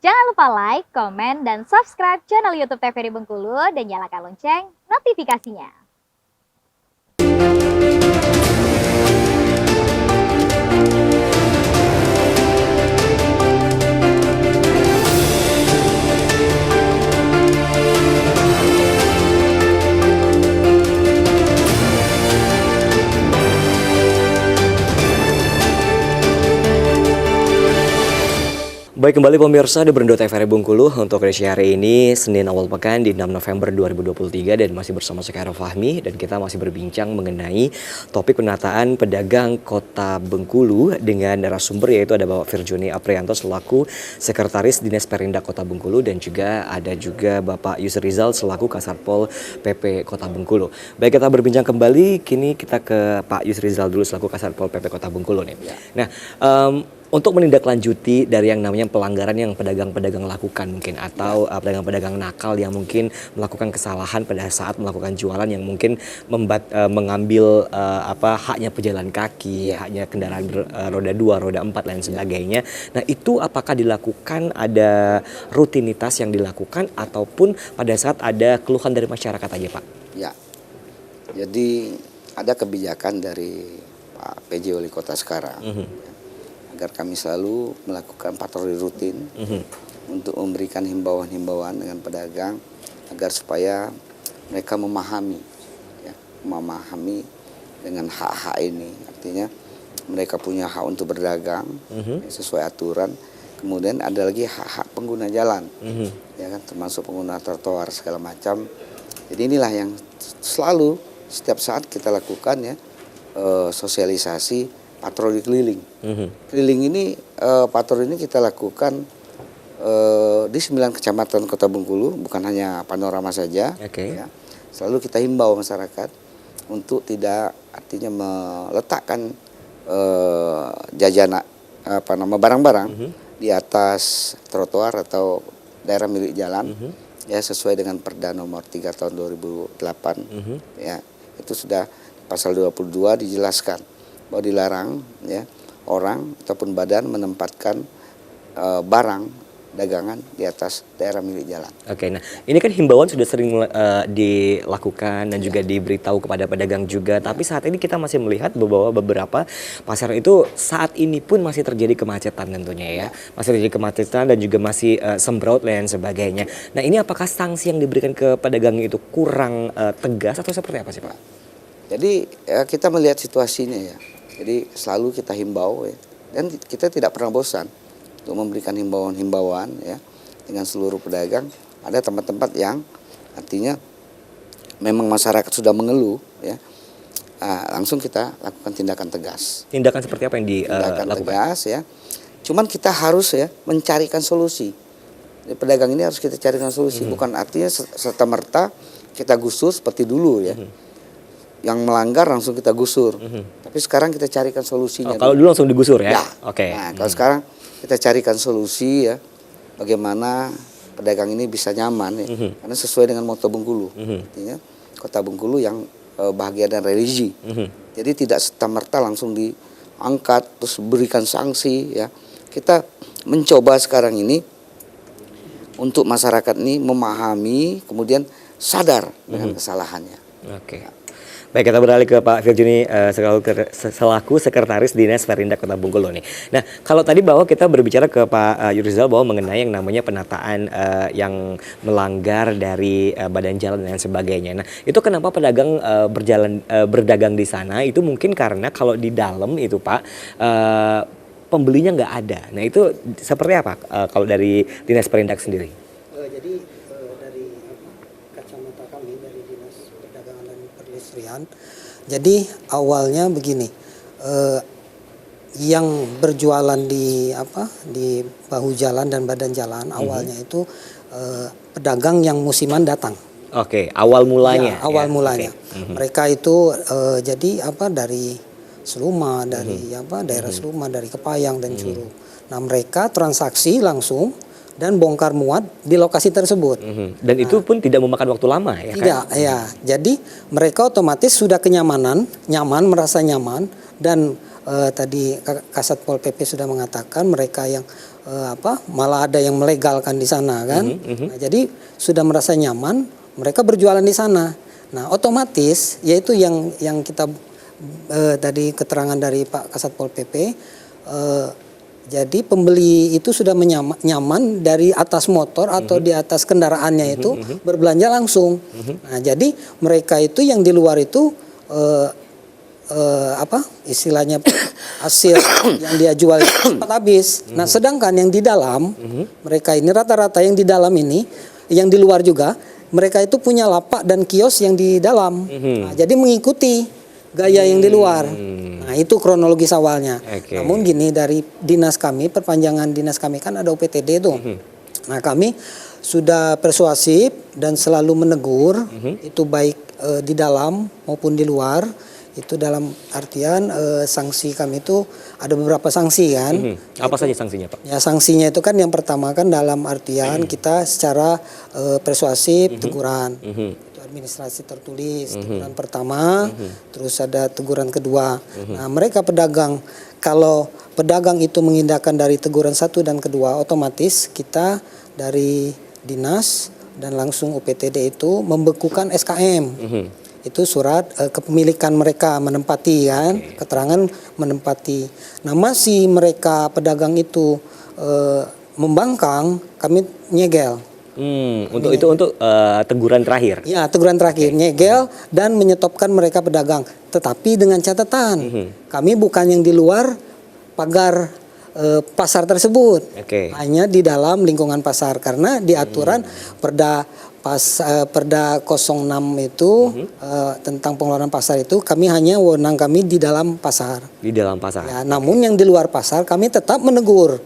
Jangan lupa like, komen, dan subscribe channel YouTube TVRI Bengkulu dan nyalakan lonceng notifikasinya. Baik, kembali pemirsa di Berendo TVRI Bengkulu untuk edisi hari ini Senin awal pekan di 6 November 2023 dan masih bersama saya Khairul Fahmi dan kita masih berbincang mengenai topik penataan pedagang Kota Bengkulu dengan narasumber yaitu ada Bapak Virjoni Aprianto selaku Sekretaris Dinas Perindak Kota Bengkulu dan juga ada Bapak Yusri Rizal selaku Kasatpol PP Kota Bengkulu. Baik, kita berbincang kembali, kini kita ke Pak Yusri Rizal dulu selaku Kasatpol PP Kota Bengkulu nih. Nah, untuk menindaklanjuti dari yang namanya pelanggaran yang pedagang-pedagang lakukan mungkin atau pedagang-pedagang nakal yang mungkin melakukan kesalahan pada saat melakukan jualan yang mungkin mengambil haknya pejalan kaki, haknya kendaraan roda 2, roda 4 lain sebagainya. Nah, itu apakah dilakukan ada rutinitas yang dilakukan ataupun pada saat ada keluhan dari masyarakat aja, Pak? Ya. Jadi ada kebijakan dari Pak PJ Wali Kota sekarang. Agar kami selalu melakukan patroli rutin untuk memberikan himbauan-himbauan dengan pedagang agar supaya mereka memahami dengan hak-hak ini. Artinya mereka punya hak untuk berdagang sesuai aturan. Kemudian ada lagi hak-hak pengguna jalan, ya kan, termasuk pengguna trotoar segala macam. Jadi inilah yang selalu setiap saat kita lakukan ya, sosialisasi patroli keliling. Keliling ini, patroli ini kita lakukan di 9 kecamatan Kota Bengkulu, bukan hanya Panorama saja. Ya. Selalu kita himbau masyarakat untuk tidak artinya meletakkan barang-barang di atas trotoar atau daerah milik jalan, ya sesuai dengan Perda nomor 3 tahun 2008. Ya, itu sudah pasal 22 dijelaskan bahwa dilarang ya orang ataupun badan menempatkan barang dagangan di atas daerah milik jalan. Oke, nah ini kan himbauan sudah sering dilakukan dan juga diberitahu kepada pedagang juga. Tapi saat ini kita masih melihat bahwa beberapa pasar itu saat ini pun masih terjadi kemacetan tentunya ya. Masih terjadi kemacetan dan juga masih sembraut dan sebagainya. Nah, ini apakah sanksi yang diberikan ke pedagang itu kurang tegas atau seperti apa sih, Pak? Jadi kita melihat situasinya ya. Jadi selalu kita himbau ya. Dan kita tidak pernah bosan untuk memberikan himbauan-himbauan ya dengan seluruh pedagang. Ada tempat-tempat yang artinya memang masyarakat sudah mengeluh ya. Langsung kita lakukan tindakan tegas. Tindakan seperti apa yang tindakan dilakukan? Tegas ya. Cuman kita harus ya mencarikan solusi. Jadi, pedagang ini harus kita carikan solusi. Bukan artinya serta-merta kita gusur seperti dulu ya. Yang melanggar langsung kita gusur. Tapi sekarang kita carikan solusinya. Kalau dulu langsung digusur ya? Oke. Nah, kalau sekarang kita carikan solusi ya, bagaimana pedagang ini bisa nyaman ya. Karena sesuai dengan moto Bengkulu. Artinya Kota Bengkulu yang bahagia dan religi. Jadi tidak serta-merta langsung diangkat terus berikan sanksi ya. Kita mencoba sekarang ini untuk masyarakat ini memahami kemudian sadar dengan kesalahannya. Oke. Baik, kita beralih ke Pak Virjoni selaku Sekretaris Dinas Perindak Kota Bengkulu nih. Nah, kalau tadi bahwa kita berbicara ke Pak Yusri Rizal bahwa mengenai yang namanya penataan yang melanggar dari badan jalan dan sebagainya. Nah, itu kenapa pedagang berdagang di sana itu mungkin karena kalau di dalam itu Pak pembelinya nggak ada. Nah, itu seperti apa kalau dari Dinas Perindak sendiri? Jadi awalnya begini, yang berjualan di bahu jalan dan badan jalan awalnya itu pedagang yang musiman datang. Oke, awal mulanya. Ya, awal mulanya. Mereka itu jadi dari Seluma, dari daerah Seluma, dari Kepayang dan Curug. Nah, mereka transaksi langsung dan bongkar muat di lokasi tersebut. Dan itu pun tidak memakan waktu lama ya kan? Tidak, ya. Jadi mereka otomatis sudah nyaman, merasa nyaman dan tadi Kasatpol PP sudah mengatakan mereka yang malah ada yang melegalkan di sana kan. Nah, jadi sudah merasa nyaman, mereka berjualan di sana. Nah, otomatis yaitu yang kita tadi keterangan dari Pak Kasat Pol PP, jadi pembeli itu sudah nyaman dari atas motor atau di atas kendaraannya itu berbelanja langsung. Nah, jadi mereka itu yang di luar itu istilahnya hasil yang dia jual cepat habis. Nah, sedangkan yang di dalam mereka ini rata-rata yang di dalam ini, yang di luar juga mereka itu punya lapak dan kios yang di dalam. Nah, jadi mengikuti gaya yang di luar. Nah, itu kronologis awalnya. Namun gini, dari dinas kami, perpanjangan dinas kami kan ada UPTD tuh. Nah, kami sudah persuasif dan selalu menegur, itu baik di dalam maupun di luar. Itu dalam artian sanksi kami itu ada beberapa sanksi kan. Apa saja sanksinya, Pak? Ya, sanksinya itu kan yang pertama kan dalam artian kita secara persuasif teguran. Itu administrasi tertulis, teguran pertama, terus ada teguran kedua. Nah, mereka pedagang, kalau pedagang itu mengindahkan dari teguran satu dan kedua, otomatis kita dari dinas dan langsung UPTD itu membekukan SKM. Itu surat kepemilikan mereka menempati kan, keterangan menempati. Nah, masih mereka pedagang itu membangkang, kami nyegel. Untuk teguran terakhir. Ya, teguran terakhir nyegel dan menyetopkan mereka pedagang. Tetapi dengan catatan, kami bukan yang di luar pagar pasar tersebut, hanya di dalam lingkungan pasar, karena di aturan Perda 06 itu tentang pengelolaan pasar itu kami hanya wewenang kami di dalam pasar. Di dalam pasar. Ya, namun yang di luar pasar kami tetap menegur,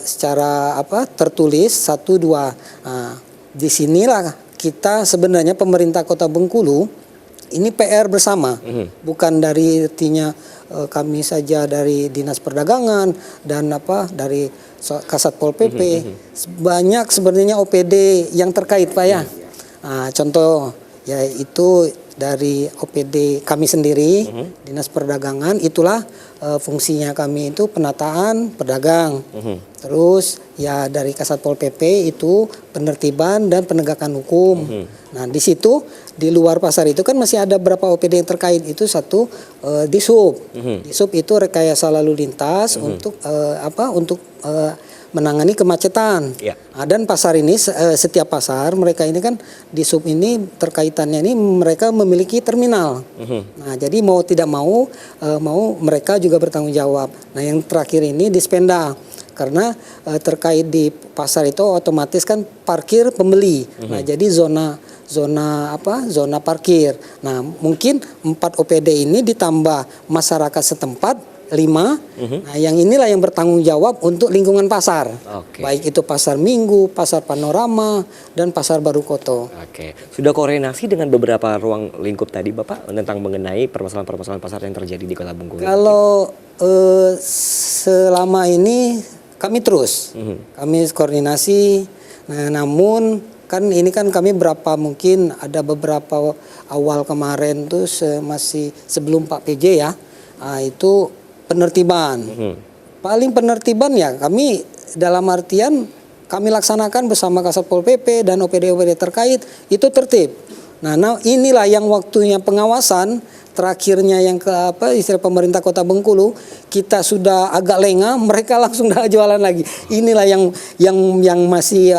secara tertulis 1-2. Nah, disinilah kita sebenarnya pemerintah Kota Bengkulu ini PR bersama, bukan dari artinya kami saja dari Dinas Perdagangan dan dari Kasat Pol PP. Banyak sebenarnya OPD yang terkait, Pak ya. Nah, contoh ya itu dari OPD kami sendiri, Dinas Perdagangan, itulah fungsinya kami itu penataan pedagang. Terus ya dari Kasat Pol PP itu penertiban dan penegakan hukum. Nah, di situ di luar pasar itu kan masih ada beberapa OPD yang terkait. Itu satu Disub. Disub itu rekayasa lalu lintas untuk menangani kemacetan. Nah, dan pasar ini setiap pasar mereka ini kan di sub ini terkaitannya ini mereka memiliki terminal. Nah, jadi mau tidak mau mereka juga bertanggung jawab. Nah, yang terakhir ini Dispenda, karena terkait di pasar itu otomatis kan parkir pembeli. Nah, jadi zona parkir. Nah, mungkin 4 OPD ini ditambah masyarakat setempat 5. Nah, yang inilah yang bertanggung jawab untuk lingkungan pasar. Baik itu pasar Minggu, pasar Panorama, dan pasar Baru Koto. Sudah koordinasi dengan beberapa ruang lingkup tadi, Bapak, tentang mengenai permasalahan-permasalahan pasar yang terjadi di Kota Bengkulu? Kalau selama ini kami terus, kami koordinasi. Nah, namun kan ini kan kami mungkin ada beberapa awal kemarin tuh masih sebelum Pak PJ ya, itu penertiban. Paling penertiban ya kami dalam artian kami laksanakan bersama Kasat Pol PP dan OPD-OPD terkait itu tertib. Nah, inilah yang waktunya pengawasan terakhirnya yang istilah pemerintah Kota Bengkulu, kita sudah agak lengah, mereka langsung dah jualan lagi. Inilah yang masih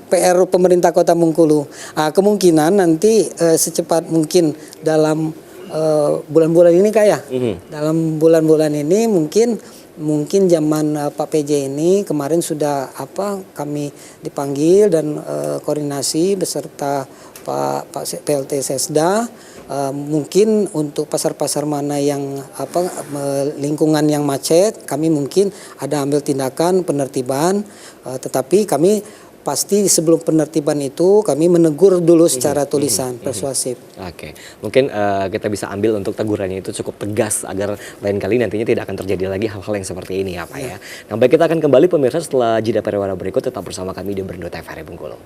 PR pemerintah Kota Bengkulu. Kemungkinan nanti secepat mungkin dalam bulan-bulan ini dalam bulan-bulan ini mungkin zaman Pak PJ ini kemarin sudah kami dipanggil dan koordinasi beserta Pak PLT Sesda, mungkin untuk pasar-pasar mana yang lingkungan yang macet, kami mungkin ada ambil tindakan penertiban, tetapi kami pasti sebelum penertiban itu kami menegur dulu secara tulisan persuasif. Mungkin kita bisa ambil untuk tegurannya itu cukup tegas agar lain kali nantinya tidak akan terjadi lagi hal-hal yang seperti ini ya Pak ya. Nah, baik, kita akan kembali pemirsa setelah jeda pariwara berikut, tetap bersama kami di Berndo TVRI Bengkulu.